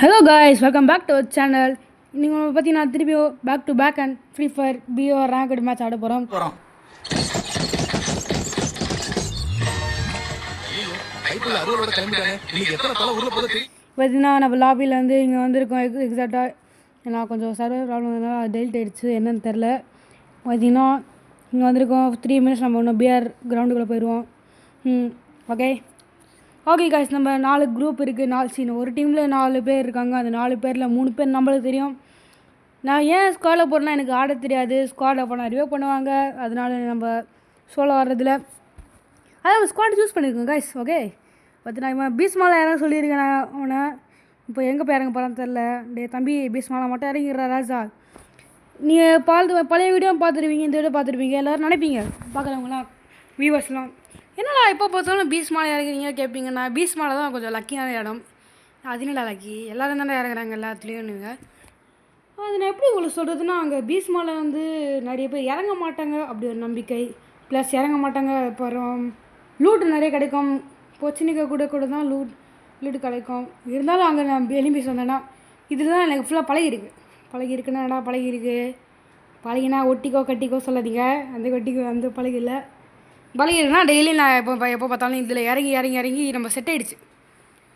Hello guys, welcome back to our channel. இன்னைக்கு நம்ம பார்த்தீங்கன்னா திருப்பியும் back to back and free fire பிஓ ரேங்க்டு மேட்ச் ஆட போகிறோம். பார்த்தீங்கன்னா நம்ம லாபியில் வந்து இங்கே வந்திருக்கோம். எக்ஸாக்டாக ஏன்னா கொஞ்சம் சர்வர் ப்ராப்ளம் இருந்தாலும் அது டெலிட் ஆகிடுச்சு, என்னன்னு தெரில. பார்த்தீங்கன்னா இங்கே வந்திருக்கோம். 3 minutes நம்ம இன்னும் பிஆர் கிரவுண்டுக்குள்ளே போயிடுவோம். ஓகே காய்ஸ், நம்ம 4 குரூப் இருக்குது. 4 சீன் ஒரு டீமில் 4 பேர் இருக்காங்க. அந்த 4 பேரில் 3 பேர் நம்மளுக்கு தெரியும். நான் ஏன் ஸ்குவாடில் போகிறேன்னா எனக்கு ஆட தெரியாது. ஸ்குவாடில் போனால் ரிவே பண்ணுவாங்க, அதனால நம்ம சோலோ ஆடுறதில்ல. அதான் நம்ம ஸ்குவாட் சூஸ் பண்ணியிருக்கோம் காய்ஸ். ஓகே, பார்த்தீங்கன்னா இவன் பீஸ்மாலா யாரும் சொல்லியிருக்கேன். நான் அவனை இப்போ எங்கே போய் இறங்க போகிறான்னு தெரில. டே தம்பி, பீஸ்மாலா மட்டும் இறங்கிடுறா ராஜா. நீங்கள் பழைய வீடியோ பார்த்துருவீங்க, இந்த வீடியோ பார்த்துருப்பீங்க, எல்லோரும் நினைப்பீங்க பார்க்குறவங்களாம் வியூவர்ஸ்லாம் என்னடா எப்போ பார்த்தாலும் பீஸ் மாலை இறங்குறீங்க கேட்பீங்க. நான் பீஸ் மாலை தான் கொஞ்சம் லக்கியான இடம். அதுனால லக்கி எல்லோரும் தானே இறங்குறாங்க எல்லாத்துலேயும். நீங்கள் அது நான் எப்படி உங்களுக்கு சொல்கிறதுனா, அங்கே பீஸ் மாலை வந்து நிறைய பேர் இறங்க மாட்டாங்க, அப்படி ஒரு நம்பிக்கை. ப்ளஸ் இறங்க மாட்டாங்க. அப்புறம் லூட்டு நிறைய கிடைக்கும். பொச்சினிக்க கூட தான் லூட்டு கிடைக்கும். இருந்தாலும் அங்கே நான் எலிம்பிஸ் வந்தேன்னா இதில் தான் எனக்கு ஃபுல்லாக பழகிருக்குன்னா என்னடா பழகினா ஒட்டிக்கோ கட்டிக்கோ சொல்லாதீங்க. அந்த கட்டிக்கோ அந்த பழகில்லை. பழகிருக்குன்னா டெய்லி நான் எப்போ பார்த்தாலும் இதில் இறங்கி நம்ம செட் ஆகிடுச்சு.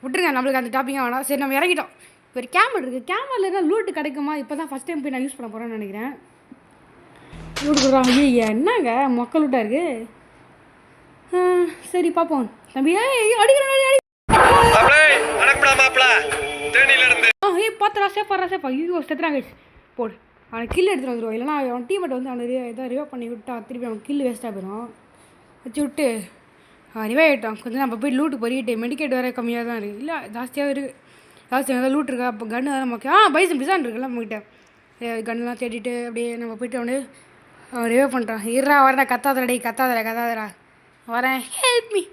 விட்டுருங்க, நம்மளுக்கு அந்த டாப்பிங்காக வேணாம். சரி, நம்ம இறங்கிட்டோம். இப்போ ஒரு கேமரா இருக்குது. கேமரில் இருந்தால் லூட்டு கிடைக்குமா? இப்போ தான் ஃபஸ்ட் டைம் போய் நான் யூஸ் பண்ண போகிறேன்னு நினைக்கிறேன். லூட்டு கொடுக்குறாங்க. ஐயோ என்னங்க மொக்க லூட்டாக இருக்குது. சரி பார்ப்போம். தம்பி அடிக்கிறேன். பார்த்துடா சேஃபா. ஐயோ செத்துறாங்க. போடு, அவனை கில் எடுத்துகிட்டு வந்துடுவோம். இல்லைனா அவன் டீமெட் வந்து அவனை எதாவது ரிவ் பண்ணி விட்டா திருப்பி அவன் கில் வேஸ்ட்டாக போயிடும். வச்சு விட்டு ரிவே ஆகிட்டோம். கொஞ்சம் நம்ம போய் லூட்டு பொறிக்கிட்டு மெடிக்கேட் வேறு கம்மியாக தான் இருக்குது. இல்லை ஜாஸ்தியாக இருக்குது. ஜாஸ்தியாக தான் லூட் இருக்கா. அப்போ கன்று வேறு நமக்கு பைசன் பிசான் இருக்குல்ல நம்மகிட்ட. கன்னுலாம் தேடிட்டு அப்படியே நம்ம போய்ட்டு அவன் ரிவே பண்ணுறான். வரேன் கத்தாதடா வரேன். Help me.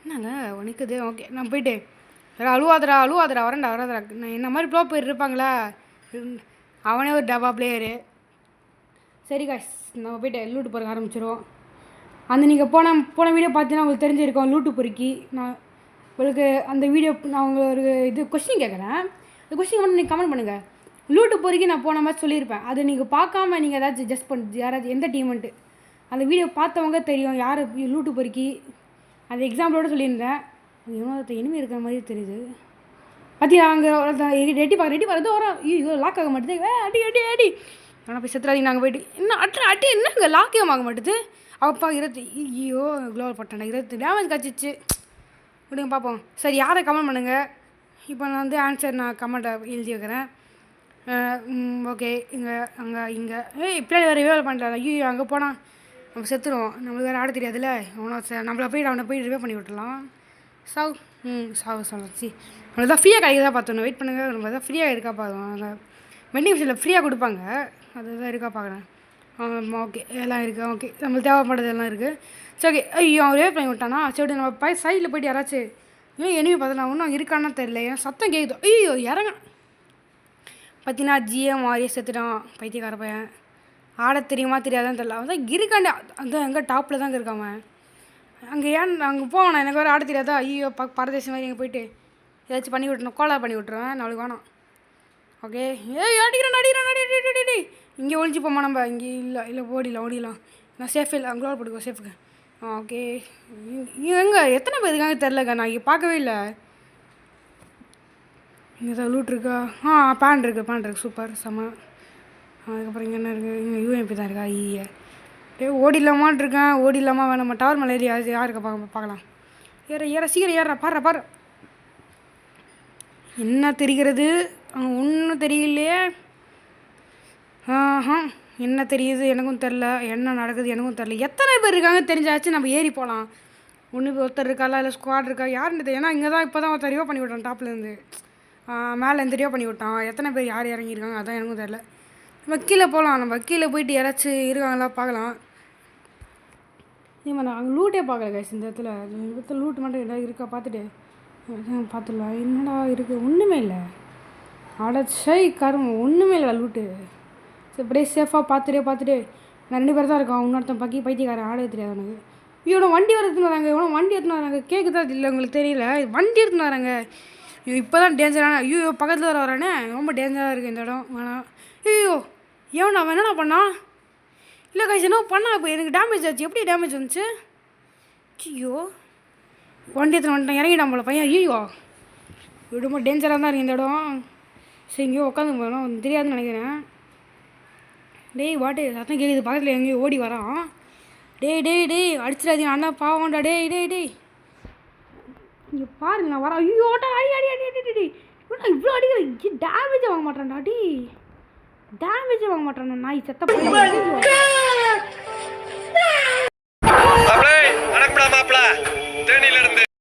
என்னங்க உனக்குது? ஓகே, நான் போய்ட்டு அழுவாதரா வரேன்டா. நான் என்ன மாதிரி ப்ளோ போயிட்டு இருப்பாங்களா, அவனே ஒரு டபா பிளேயரு. சரி காய்ஸ், நம்ம போய்ட்டு லூட்டு பொறுக்க ஆரம்பிச்சிடுவோம். அந்த நீங்கள் போன வீடியோ பார்த்தீங்கன்னா உங்களுக்கு தெரிஞ்சிருக்கோம். லூட்டு பொறுக்கி நான் உங்களுக்கு அந்த வீடியோ நான் உங்களுக்கு ஒரு கொஸ்டின் கேட்குறேன். அந்த கொஸ்டின் மட்டும் நீங்கள் கமெண்ட் பண்ணுங்கள். லூட்டு பொறுக்கி நான் போன மாதிரி சொல்லியிருப்பேன். அது நீங்கள் பார்க்காம நீங்கள் ஏதாச்சும் ஜஸ்ட் பண்ணி யாராச்சும் எந்த டீமெண்ட்டு அந்த வீடியோ பார்த்தவங்க தெரியும் யார் லூட்டு பொறுக்கி. அந்த எக்ஸாம்பிளோடு சொல்லியிருந்தேன். அது எவ்வளோ இனிமே இருக்கிற மாதிரி தெரியுது. பார்த்தியா அங்கே ரெட்டி பார்த்து வரோம். ஐயோ லாக் ஆக மாட்டேது. அடி ஆனால் போய் செத்துறாதீங்க. நாங்கள் போய்ட்டு இன்னும் அடி என்னங்க லாக்கே ஆக மாட்டேது. அப்பா 20 ஐயோ க்ளோவர் போட்டேன். 20 டேமேஜ் கிடச்சிச்சு. விடுங்க பார்ப்போம். சரி, யாரை கமெண்ட் பண்ணுங்கள். இப்போ நான் வந்து ஆன்சர் நான் கமெண்ட்டை எழுதி வைக்கிறேன். ஓகே, இங்கே இப்படியே வேறு ரிவே பண்ணிட்டாங்க. ஐயோ அங்கே போனால் நம்ம செத்துருவோம். நம்மளுக்கு வேறு ஆட தெரியாதுல்ல. அவனை போய் ரிவே பண்ணி விட்டுலாம். சாவு சொல்லி நம்மளுக்கு தான் ஃப்ரீயாக கிடைக்கிறதா பார்த்தோம். வெயிட் பண்ணுங்கள். நம்ம தான் ஃப்ரீயாக இருக்கா பார்க்கணும். அங்கே வெண்டிங் மிஷினில் ஃப்ரீயாக கொடுப்பாங்க, அதுதான் இருக்கா பார்க்குறேன். ஓகே, எல்லாம் இருக்குது. ஓகே, நம்மளுக்கு தேவைப்படுறது எல்லாம் இருக்குது. சரி, ஓகே. ஐயோ அவன் ரிவே பண்ணி விட்டானா? சரி, நம்ம சைடில் போய்ட்டு யாராச்சும் இன்னும் எனிமி பார்த்தா ஒன்றும் இருக்கான்னு தெரியல. ஏன்னா சத்தம் கேட்குது. ஐயோ இறங்க பார்த்தீங்கன்னா ஜிஎம் ஆரிய செத்துட்டான். பைத்தியக்கார பையன். ஆட தெரியுமா தெரியாதான்னு தெரியல. அவன் தான் இருக்காண்டே. அந்த எங்கே டாப்பில் தாங்க இருக்காம. அங்கே அங்கே போவானா? எனக்கு வேறு ஆட தெரியாதா? ஐயோ பரதேசம் மாதிரி எங்கே போய்ட்டு ஏதாச்சும் பண்ணி விட்டுருணும். கோலா பண்ணி விட்ருவேன். நாளைக்கு வேணாம். ஓகே, அடிக்கிறேன். இங்கே ஒழிச்சு போமா நம்ம. இங்கே இல்லை ஓடிடலாம். நான் சேஃப் இல்லை. அங்கே போட்டுக்கோ சேஃபுக்கு. ஓகே, எங்கே எத்தனை பேர் இருக்காங்க தெரிலங்க. நான் இங்கே பார்க்கவே இல்லை. இங்கே தான் லூட் இருக்கா? பேன் இருக்குது. சூப்பர் செம்ம. அதுக்கப்புறம் இங்கே என்ன இருக்குது? இங்கே யூஎம்பி தான் இருக்கா? ஓடிடலாமான் இருக்கேன். ஓடிடலாமா வேணாமா? டவர் மேலே யாருக்கு பார்க்கலாம். ஏற சீக்கிரம் ஏறா. பாரு என்ன தெரிகிறது? ஒன்றும் தெரியலையே. என்ன தெரியுது எனக்கும் தெரில. என்ன நடக்குது எனக்கும் தெரில. எத்தனை பேர் இருக்காங்க தெரிஞ்சாச்சு நம்ம ஏறி போகலாம். ஒருத்தர் இருக்காளா இல்லை ஸ்குவாட் இருக்கா யாருன்னு தெரியும். ஏன்னா இங்கே தான் இப்போ தான் ஒருத்தர் ரிவோ பண்ணி விட்டான். டாப்லேருந்து மேலேருந்து ரிவோ பண்ணி விட்டான். எத்தனை பேர் யார் இறங்கியிருக்காங்க அதான் எனக்கும் தெரில. நம்ம கீழே போகலாம். நம்ம கீழே போயிட்டு யாராச்சும் இருக்காங்களா பார்க்கலாம். ஏமா நான் அங்கே லூட்டே பார்க்கல கைஸ். இந்த இடத்துல லூட்டு மட்டும் எதாவது இருக்கா பார்த்துடலாம். என்னடா இருக்குது? ஒன்றுமே இல்லை. ஒன்றுமே இல்லை லூட்டு. சரி, அப்படியே சேஃபாக பார்த்துட்டு நான் 2 பேர் தான் இருக்கோம். இன்னொருத்தன் பைத்தியக்காரன் ஆட தெரியாது எனக்கு. இவனை வண்டி எடுத்துன்னு வராங்க. கேட்குதா இல்லை உங்களுக்கு தெரியல. வண்டி எடுத்துன்னு வராங்க. இப்போ தான் டேஞ்சரான ஐயோ பக்கத்தில் வரானே ரொம்ப டேஞ்சராக இருக்குது இந்த இடம் வேணாம். ஐயோ ஏன் நான் என்னடா பண்ணா இல்லை கைஸ் என்ன பண்ணா இப்போ எனக்கு டேமேஜ் ஆச்சு. எப்படி டேமேஜ் வந்துச்சு? ஐயோ வண்டி எடுத்து வந்துட்டேன் இறங்கிட்டான் போல பையன். ஐயோ ரொம்ப டேஞ்சராக தான் இருக்குது இந்த இடம். சரி எங்கேயோ உட்காந்து போகணும் தெரியாதுன்னு நினைக்கிறேன். டேய் வாட்டு சத்தம் கேட்குது பக்கத்தில் எங்கேயோ ஓடி வரான். டேய் டேய் டேய் அடிச்சிடாதீங்க அண்ணா பாவம்டா. டேய் டேய் டேய் இங்கே பாருங்க நான் வரேன். ஐயோ ஓட்டா அடி அடி அடி அடி அடி இவனா இவ்வளோ அடிக்கிறேன் டேமேஜே வாங்க மாட்டேன்டா. அடி டேமேஜே வாங்க மாட்டேன் நாய் செத்த.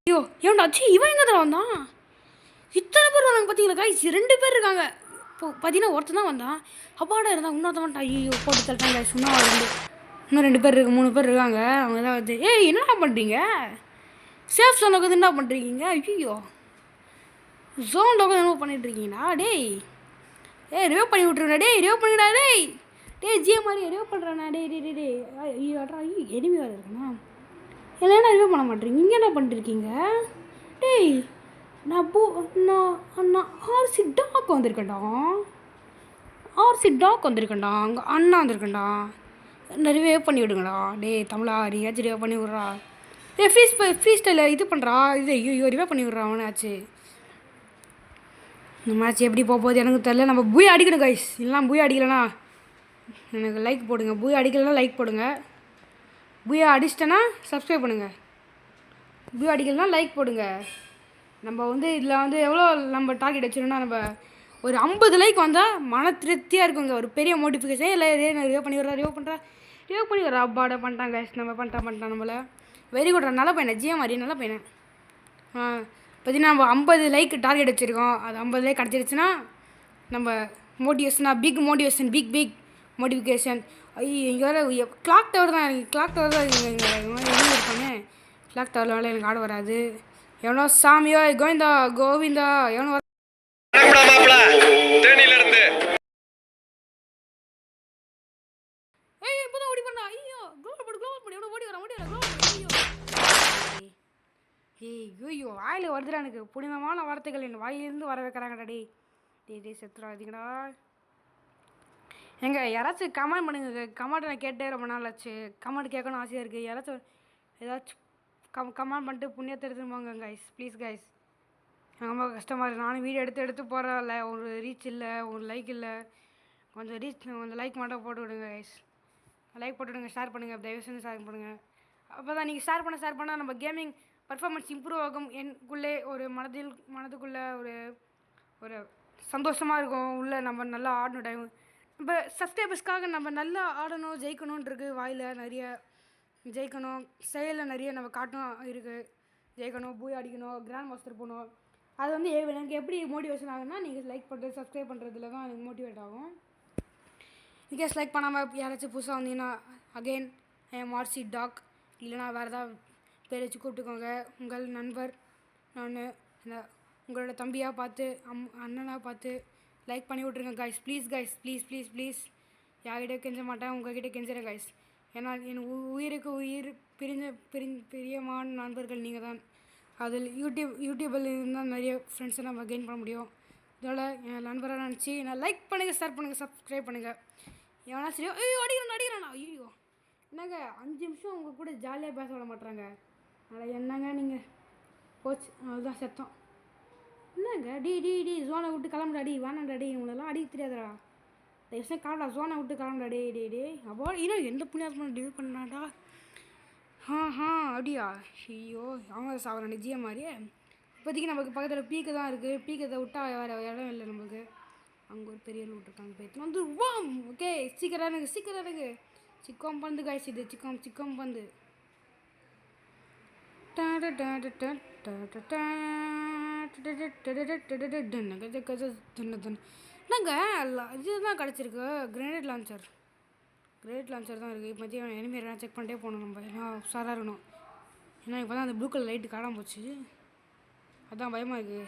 ஐயோ ஏன்டா சி இவன் எங்கே தான் வந்தான்? இத்தனை பேர் வராங்க பார்த்தீங்களா காய்ச்சி 2 பேர் இருக்காங்க. இப்போ பார்த்தீங்கன்னா ஒருத்தன் தான் வந்தான். அப்பாடா இருந்தால் இன்னொருத்த வந்துட்டான். ஐயோ போட்டு தள்ளிட்டாங்க காய்ச்சி. இன்னும் 2 பேர் இருக்கு 3 பேர் இருக்காங்க. அவங்க தான் வந்து ஏய் என்னடா பண்ணுறீங்க? சேஃப் ஜோன் உட்காந்து என்ன பண்ணுறீங்க? ஐயோ ஜோன் உட்காந்து என்ன பண்ணிட்டுருக்கீங்களா? டேய் ரிவ் பண்ணி விட்ருடா. டேய் ரிவ் பண்ணிடா. டேய் ஜிஎம் மாதிரி ரிவ் பண்ணுறாண்ணா. டேய் டே டே டே ஐயோ அட்ரா ஐயோ எனிமி வேறு இருக்குண்ணா. இல்லைன்னா ரிவ் பண்ண மாட்டேறீங்க. இங்கே என்ன பண்ணிட்டுருக்கீங்க? டேய் நான் ஆர்சி டாக் வந்திருக்கேன்டா. அங்கே அண்ணா வந்திருக்கேன்டா. நிறையவே பண்ணி விடுங்கடா. டேய் தமிழா நீயாச்சும் ரிவே பண்ணி விட்றா. டேய் ஃப்ரீ ஸ்டைலில் இது பண்ணுறா. இது ஐயோ ரிவே பண்ணி விட்றா அவனாச்சு. இந்த மேட்ச் எப்படி போகுது எனக்கு தெரியல. நம்ம பூய் அடிக்கணும் கைஸ். இல்லைனா பூய் அடிக்கலைண்ணா எனக்கு லைக் போடுங்க. பூய் அடிக்கலைன்னா லைக் போடுங்க. பூயை அடிச்சிட்டேன்னா சப்ஸ்கிரைப் பண்ணுங்கள். பூய் அடிக்கலைன்னா லைக் போடுங்க. நம்ம வந்து இதில் வந்து எவ்வளோ நம்ம டார்கெட் வச்சுருந்தோம்னா நம்ம ஒரு 50 லைக் வந்தால் மன திருப்தியாக இருக்குங்க. ஒரு பெரிய மோட்டிஃபிகேஷன் இல்லை இதே நான் ரிவ் பண்ணி விட்றா அப்பாட பண்ணிட்டாங்க கைஸ். நம்ம பண்ணிட்டான் நம்மளை வெரி குட் நல்ல பையனை ஜிஎம் மாதிரி நல்ல பையனை. பார்த்தீங்கன்னா நம்ம 50 லைக் டார்கெட் வச்சுருக்கோம். அது 50 லைக் கிடச்சிருச்சுன்னா நம்ம மோட்டிவேஷனாக பிக் மோட்டிஃபிகேஷன். ஐயோ இங்கே வேறு கிளாக் டவர் தான் இங்கே இருப்பாங்க. கிளாக் டவர்னால எனக்கு ஆட வராது. எவனோ சாமியோ கோவிந்தா எவனோ ஏய் இப்போதான் ஓடி பண்ணா. ஐயோ குளோபல் போடு எவனோ ஓடி வரா. ஐயோ வாயில் வருதுடா எனக்கு புனிதமான வார்த்தைகள் என் வாயிலிருந்து வர வைக்கிறாங்கடா. டேய் செத்துறாதீங்கடா. எங்க யாராச்சும் கமெண்ட் பண்ணுங்க. கமெண்ட் நான் கேட்டே ரொம்ப நாள் ஆச்சு. கமெண்ட் கேட்கணும் ஆசையாக இருக்குது. யாராச்சும் ஏதாச்சும் கமெண்ட் பண்ணிட்டு புண்ணியத்தை எடுத்துன்னு போங்க கைஸ் ப்ளீஸ் கைஸ். ரொம்ப கஷ்டமாக இருக்குது. நானும் வீடியோ எடுத்து போகிறதில்ல. ஒரு ரீச் இல்லை ஒரு லைக் இல்லை. கொஞ்சம் லைக் மட்டும் போட்டு விடுங்க கைஸ். லைக் போட்டு விடுங்க. ஷேர் பண்ணுங்கள் தயவு செஞ்சு ஷேர் பண்ணுங்கள். அப்போ தான் நீங்கள் ஷேர் பண்ண நம்ம கேமிங் பர்ஃபார்மன்ஸ் இம்ப்ரூவ் ஆகும். எனக்குள்ளே ஒரு மனதுக்குள்ளே ஒரு சந்தோஷமாக இருக்கும். உள்ளே நம்ம நல்லா ஆடணும் டைம். இப்போ சப்ஸ்கிரைபர்ஸ்க்காக நம்ம நல்லா ஆடணும் ஜெயிக்கணுன்ருக்கு. வாயில் நிறைய ஜெயிக்கணும் செயலில் நிறைய நம்ம காட்டணும் இருக்குது. ஜெயிக்கணும் பூய் அடிக்கணும் கிராண்ட் மாஸ்டர் போகணும். அது வந்து எனக்கு எப்படி மோட்டிவேஷன் ஆகுன்னா நீங்கள் லைக் பண்ணுறது சப்ஸ்கிரைப் பண்ணுறதுல தான் எனக்கு மோட்டிவேட் ஆகும். இன்கேஸ் லைக் பண்ணாமல் யாராச்சும் புதுசாக வந்தீங்கன்னா அகெயின் ஆர்சி டாக் இல்லைனா வேறு ஏதாவது பேர் வச்சு கூப்பிட்டுக்கோங்க. உங்கள் நண்பர் நான் உங்களோட தம்பியாக பார்த்து அண்ணனாக பார்த்து லைக் பண்ணி விட்ருங்க கைஸ் ப்ளீஸ். யார்கிட்ட கெஞ்ச மாட்டேன் உங்கள்கிட்ட கெஞ்சுறேன் கைஸ். ஏன்னா என் உயிருக்கு உயிர் பிரியமான நண்பர்கள் நீங்கள் தான். அதில் யூடியூப்பில் இருந்தால் நிறைய ஃப்ரெண்ட்ஸை நம்ம கெயின் பண்ண முடியும். இதோட என் நண்பராக நினச்சி நான் லைக் பண்ணுங்கள் ஷேர் பண்ணுங்கள் சப்ஸ்கிரைப் பண்ணுங்கள். எவனா சரியோ ஐயோ அடிக்கிறானா ஐயோ என்னங்க 5 நிமிஷம் உங்கள் கூட ஜாலியாக பேச விட மாட்டுறாங்க. அதனால் என்னங்க நீங்கள் போச்சு அதுதான் செத்தோம். என்னங்க டி ஜோனை விட்டு கிளம்புடாடி வேணாண்டாடி உங்களெல்லாம் அடிக்க தெரியாதடா. தயவுசே காலடா ஜோனை விட்டு கிளம்புடாடி டே அப்போ இன்னும் எந்த புண்ணியமாக டிவ் பண்ணாடா. அப்படியா ஐயோ அவங்க சாவறானே ஜிஎம் மாதிரியே. இப்போதைக்கு நமக்கு பக்கத்தில் பீக்கு தான் இருக்குது. பீக்கத்தை விட்டால் வேறு இடம் இல்லை நமக்கு. அங்கே ஒரு பெரிய லூட் இருக்காங்க போய்த்து வந்து ஓகே சீக்கிரம் எனக்கு சிக்கம் பந்து காய்ச்சி இது சிக்கம் பந்து என்னங்க இதுதான் கிடச்சிருக்கு. கிரேனேட் லான்ச்சர் தான் இருக்குது. இப்போ மதியம் எனிமி செக் பண்ணிட்டே போகணும். நம்ம ஏன்னா உஷாராக இருக்கணும். ஏன்னா இப்போ தான் அந்த ப்ளூ கலர் லைட்டு காணாமல் போச்சு. அதான் பயமாக இருக்குது.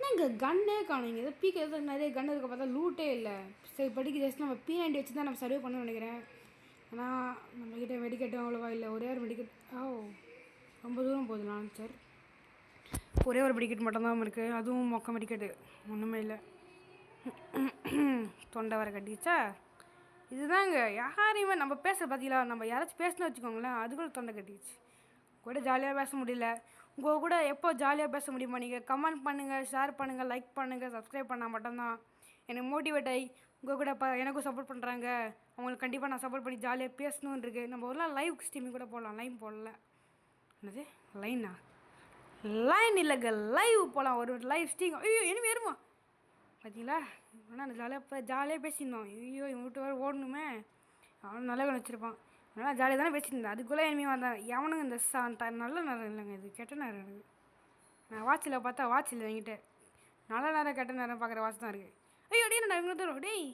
இங்கே கன்னே காணுங்க, ஏதோ பீக்க ஏதோ நிறைய கன் இருக்க பார்த்தா லூட்டே இல்லை. சரி படிக்க ஜஸ்ட் நம்ம P90 வச்சு தான் நம்ம சர்வே பண்ணணும்னு நினைக்கிறேன். ஆனால் நம்மக்கிட்ட மெடிக்கெட்டும் அவ்வளோவா இல்லை. ஒரே ஒரு மெடிக்கெட் ரொம்ப தூரம் போகுது லான்ச்சர். ஒரே ஒரு மெடிக்கெட் மட்டும்தான் இருக்குது, அதுவும் மொக்க மெடிக்கெட்டு, ஒன்றுமே இல்லை. தொண்டை வர கட்டிச்சா இதுதாங்க. யாரையுமே நம்ம பேச பார்த்தீங்களா, நம்ம யாராச்சும் பேசணும்னு வச்சுக்கோங்களேன், அதுக்குள்ள தொண்டை கட்டிச்சு. கூட ஜாலியாக பேச முடியல. உங்கள் கூட எப்போ ஜாலியாக பேச முடியுமா? நீங்கள் கமெண்ட் பண்ணுங்கள், ஷேர் பண்ணுங்கள், லைக் பண்ணுங்கள், சப்ஸ்கிரைப் பண்ணால் மட்டும்தான் எனக்கு மோட்டிவேட் ஆகி உங்கள் கூட எனக்கும் சப்போர்ட் பண்ணுறாங்க, அவங்களுக்கு கண்டிப்பாக நான் சப்போர்ட் பண்ணி ஜாலியாக பேசணுன்னு இருக்குது. நம்ம ஒரு நாள் லைவ் ஸ்ட்ரீமிங் கூட போடலாம். லைன் போடல, என்னது லைனா? லைன் இல்லைங்க, லைவ் போகலாம். ஒரு லைவ் ஸ்ட்ரீம். ஐயோ என்ன வருமா பார்த்தீங்களா? ஆனால் ஜாலியாக பேசியிருந்தோம். ஐயோ இவங்க விட்டு வேறு ஓடணுமே, அவன் நல்லா வச்சுருப்பான். நல்லா ஜாலியாக தானே பேசியிருந்தேன். அதுக்குள்ளே எனிமையாக வந்தேன். எவனுங்க இந்த நல்ல நேரம் இல்லைங்க, இது கெட்ட நேரம் இருக்குது. நான் வாட்சில் பார்த்தா வாட்ச் இல்லை என்கிட்ட. நல்ல நேரம் கெட்ட நேரம் பார்க்குற வாட்ச் தான் இருக்குது. ஐயோ அடி நான் இவங்க தரும். டேய்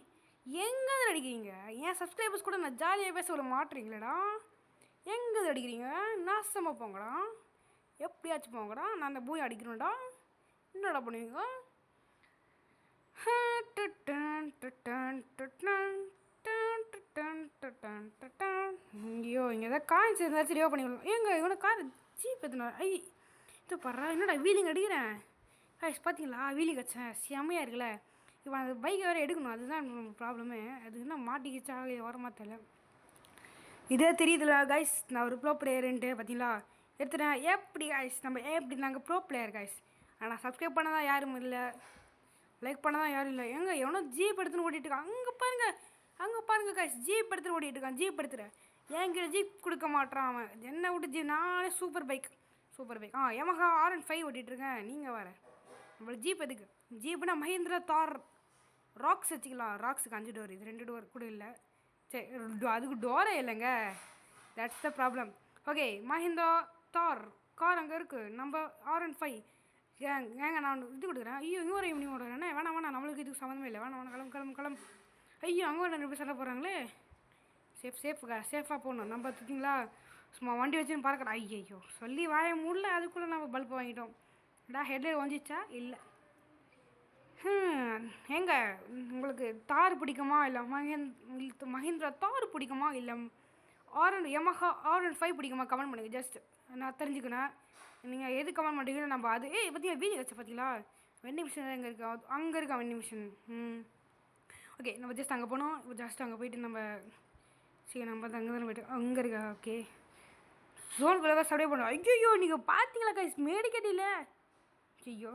எங்கே அடிக்கிறீங்க? என் சப்ஸ்கிரைபர்ஸ் கூட நான் ஜாலியாக பேச ஒரு மாட்டுறீங்களேடா. எங்கே அடிக்கிறீங்க? நாசமாக போங்கடா, எப்படியாச்சும் போங்கடா. நான் அந்த பூயை அடிக்கணும்டா. என்னடா பண்ணுவீங்க? ஐயோ இங்கே ஏதாவது காயின்ஸ் இருந்தால் சரியாக பண்ணிக்கலாம். ஏங்க இவனை கார் ஜீப் எத்தனை இது படுறா. என்னடா வீலிங் அடிக்கிறேன் பார்த்தீங்களா? வீலிங் வச்சேன் செம்மையாக இருக்குல்ல. இப்போ அந்த பைக்கை வேறு எடுக்கணும், அதுதான் ப்ராப்ளமே. அது என்ன மாட்டிக்கிச்சா வரமா தெரியல. இதே தெரியுதுல கைஸ், நான் ஒரு ப்ரோ பிளேயருன்ட்டு பார்த்தீங்களா எடுத்துட்டேன். எப்படி கைஸ் நம்ம எப்படி நாங்கள் ப்ரோ பிளேயர் கைஸ். ஆனால் சப்ஸ்கிரைப் பண்ண தான் யாரும் இல்லை, லைக் பண்ண தான் யாரும் இல்லை. எங்க எவனோ ஜீப் எடுத்துன்னு ஓட்டிகிட்டு இருக்கான். அங்கே பாருங்க கைஸ், ஜீப் எடுத்துன்னு ஓட்டிகிட்டு இருக்கான். ஜீப் எடுத்துகிறேன், என்கிட்ட ஜீப் கொடுக்க மாட்டான் அவன். என்ன விட்டு ஜீப், நானே சூப்பர் பைக் Yamaha R15 ஓட்டிகிட்ருக்கேன். நீங்கள் வேறு நம்மளுக்கு ஜீப் எதுக்கு? ஜீப்னா மஹிந்திரா தார் ராக்ஸ் வச்சுக்கலாம். ராக்ஸுக்கு 5 டோர், இது 2 டோர் கூட இல்லை. சரி அதுக்கு டோரே இல்லைங்க, that's the problem. Okay Mahindra தார் கார் அங்கே இருக்குது. நம்ம R15 ஏங்க நான் இது கொடுக்குறேன். ஐயோ இங்கே ஒரு ஈவினிங் ஓடுறேன். வேணாம் நம்மளுக்கு இதுக்கு சம்மந்தமே இல்லை. வேணாம் கிளம்பு. ஐயோ அங்கே 2 பேர் சண்டை போடுறாங்களே. சேஃபாக போகணும். நம்ம பார்த்தீங்களா சும்மா வண்டி வச்சுன்னு பறக்கிறோம். ஐயோ சொல்லி வாய முடியல, அதுக்குள்ளே நம்ம பல்ப் வாங்கிட்டோம். ஹெட்லைட் ஒஞ்சிச்சா? இல்லை. ஏங்க உங்களுக்கு தார் பிடிக்குமா இல்லை மஹிந்திரா தார் பிடிக்குமா இல்லை Yamaha R15 பிடிக்குமா? கமெண்ட் பண்ணுங்கள். ஜஸ்ட் நான் தெரிஞ்சுக்கணும். நீங்கள் எது கமெண்ட் பண்ணுறீங்களோ நம்ம அது. பார்த்தீங்களா வீடியோ வச்சு பார்த்தீங்களா வெண்டிங் மிஷின் எங்கே இருக்கா? அங்கே இருக்கா வெண்டிங் மிஷின். ஓகே நம்ம ஜஸ்ட் அங்கே போனோம். இப்போ ஜஸ்ட் அங்கே போயிட்டு நம்ம நம்ம அங்கே தானே போய்ட்டு அங்கே இருக்கா. ஓகே ஜோனுக்குள்ளே தான் சப்ளை பண்ணுவோம். ஐயோ நீங்கள் பார்த்தீங்களா கைஸ் மெடிக்கெட்டில்? ஐயோ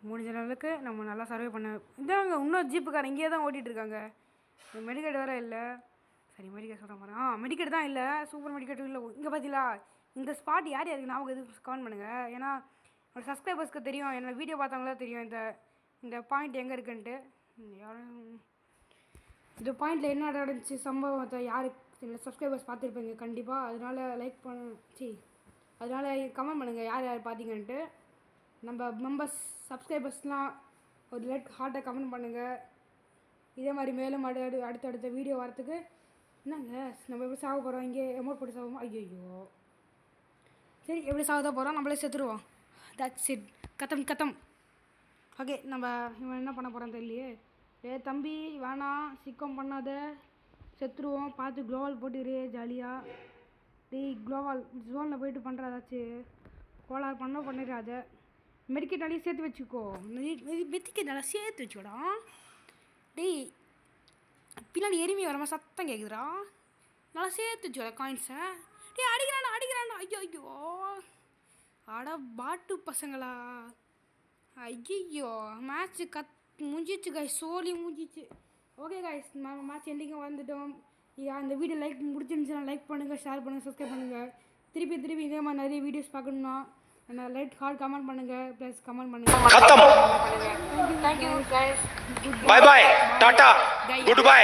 முடிஞ்ச அளவுக்கு நம்ம நல்லா சர்வே பண்ண. இதாங்க இன்னொரு ஜீப்புக்காரன் இங்கே தான் ஓட்டிகிட்ருக்காங்க. மெடிக்கெட் வேறு இல்லை. சரி மெடிக்கெட் சொல்கிற மாதிரி மெடிக்கெட் தான் இல்லை, சூப்பர் மெடிக்கெட்டும் இல்லை. இங்கே பார்த்தீங்களா இந்த ஸ்பாட் யார் யாருக்கு ஞாபகம் எது கமெண்ட் பண்ணுங்கள். ஏன்னா ஒரு சப்ஸ்கிரைபர்ஸ்க்கு தெரியும், என்னோடய வீடியோ பார்த்தவங்களா தெரியும் இந்த பாயிண்ட் எங்கே இருக்குன்ட்டு. யாரும் இந்த பாயிண்டில் என்ன நடந்துச்சு சம்பவத்தை யாருக்கு சப்ஸ்கிரைபர்ஸ் பார்த்துருப்பீங்க கண்டிப்பாக. அதனால் கமெண்ட் பண்ணுங்கள் யார் பார்த்தீங்கன்ட்டு. நம்ம மெம்பர்ஸ் சப்ஸ்கிரைபர்ஸ்லாம் ஒரு ஹார்ட்டை கமெண்ட் பண்ணுங்கள். இதே மாதிரி மேலும் அடுத்தடுத்த வீடியோ வரத்துக்கு. என்னங்க நம்ம எப்படி சாக போகிறோம்? இங்கே எமௌண்ட் போட்டு சாகுவோம். ஐயோ சரி எப்படி சாகதான் போகிறோம், நம்மளே செத்துருவோம். தட்ஸ் இட், கத்தம். ஓகே நம்ம இவன் என்ன பண்ண போகிறான்னு தெரியலையே. தம்பி வேணாம் சிக்கம் பண்ணாத, செத்துருவோம். பார்த்து க்ளோவால் போட்டுக்கிறே ஜாலியாக. க்ளோவால் ஜோனில் போயிட்டு பண்ணுற ஏதாச்சும் கோளாறு பண்ணிடாத. மெடிக்கெட் நிறைய சேர்த்து வச்சுக்கோ. மெடிக்கெட் நல்லா சேர்த்து வச்சுக்கோடா. பின்னாடி எருமி வரமா சத்தம் கேட்குதுடா. நல்லா சேர்த்து வச்சுக்கோடா காயின்ஸை. அடிக்கிறானா. ஐயோ அட பாட்டு பசங்களா. ஐயோ மேட்ச்சு முடிஞ்சிச்சு கைஸ், சோலி முடிஞ்சிச்சு. ஓகே கைஸ் மேட்ச் எண்டிங்க வந்துட்டோம். இந்த வீடியோ லைக் முடிச்சிருந்துச்சுன்னா லைக் பண்ணுங்கள், ஷேர் பண்ணுங்கள், சப்ஸ்கிரைப் பண்ணுங்கள். திருப்பி இதே மாதிரி நிறைய வீடியோஸ் பார்க்கணுன்னா லைட் ஹார்ட் கமெண்ட் பண்ணுங்கள், ப்ளஸ் கமெண்ட் பண்ணுங்கள். Thank you guys. பை டாடா குட் பை.